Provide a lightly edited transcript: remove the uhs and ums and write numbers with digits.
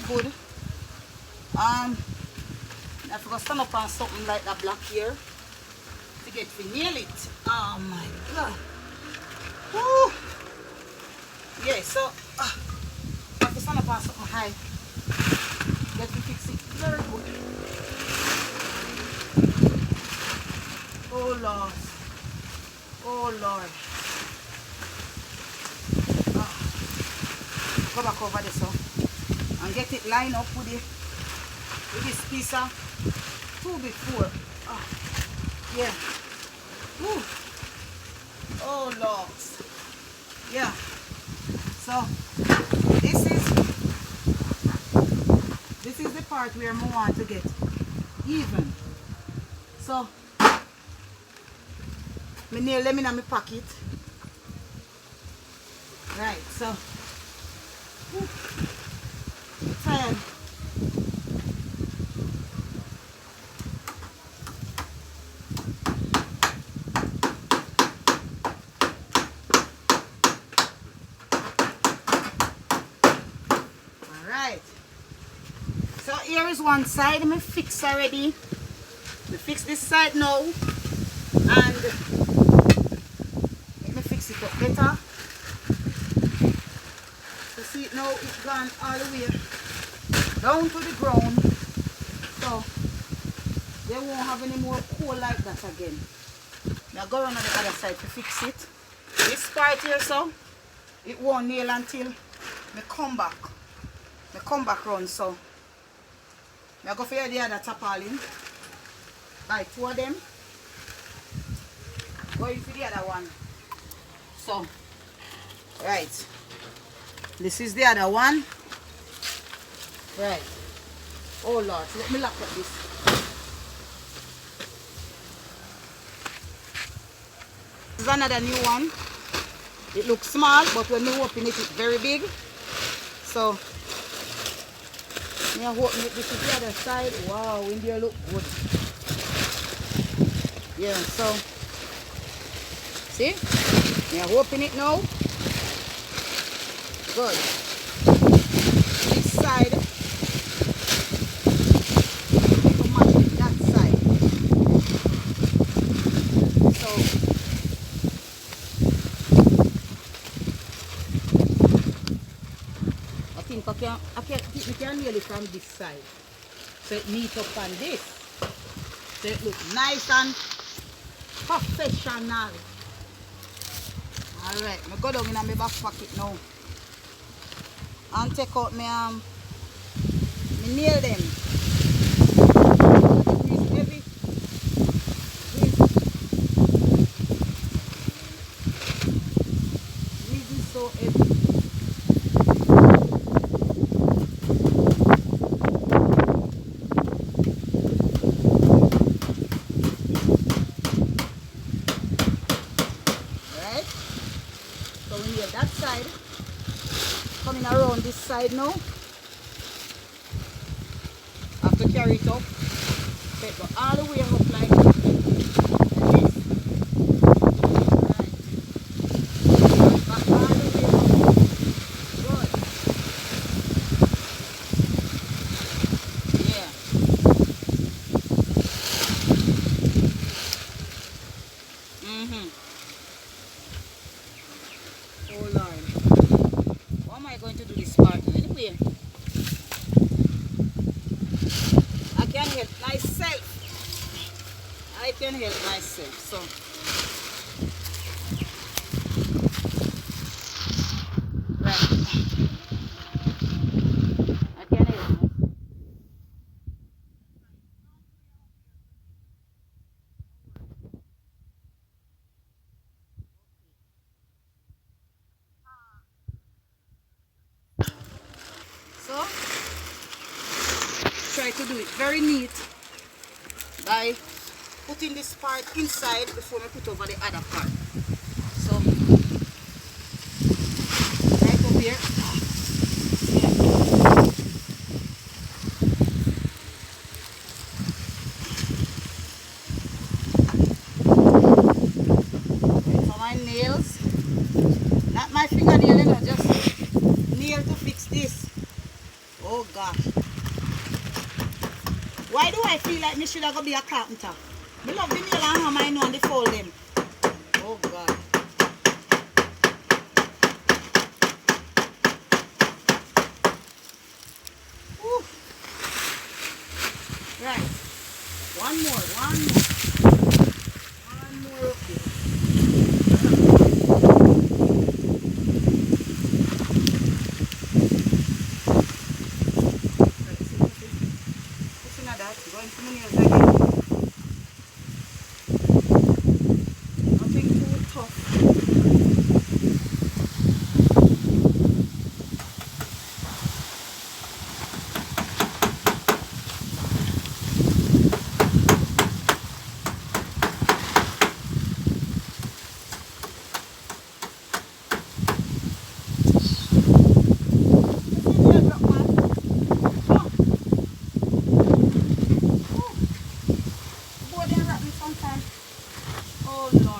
food. I forgot to stand up on something like that black here to get to nail it. Oh my god. Woo. Yeah, so I have to stand up on something high. Get to fix it very good. Oh Lord. Oh Lord. Go back over this one and get it lined up with this piece of 2x4. Yeah. Woo. Oh Lord. Yeah. So this is the part where I want to get even. So me nail them in my pocket. Right, so I'm tired. Alright. So here is one side I fix already. We fix this side now and let me fix it up better. So see it now, it's gone all the way down to the ground, so they won't have any more coal like that again. Now go around on the other side to fix it. This part here, so it won't nail until me come back. Me come back round, so I go for the other tarpaulin. Buy 2 of them. Going for the other one. So right. This is the other one. Right. Oh Lord, let me lock up this. This is another new one. It looks small, but when you open it, it's very big. So, yeah, open it. This is the other side. Wow, in there look good. Yeah, so, see? Yeah, open it now. Good. This side, to match with that side. So, I think we can nail it from this side. So it meets up on this. So it looks nice and professional. Alright, I go down in my back pocket now and take out my nail them. It's heavy. This is so heavy. Right? So we nail that side. Coming around this side now. I have to carry it up. So it go all the way up like this. Right. Back all the way up. Good. Yeah. Oh Lord. How am I going to do this part anyway? I can help myself. I can help myself. So right. I can help myself. So try to do it very neat by putting this part inside before I put over the other part. So right up here. Wait for my nails. Not my fingernail, you know, just nail to fix this. Oh gosh. Why do I feel like me should have go be a carpenter? Me love the nail and hammer I know and the fold them. Oh God. Woo. Right. One more. One more up here. Going to my nails again. Nothing too tough. Oh Lord.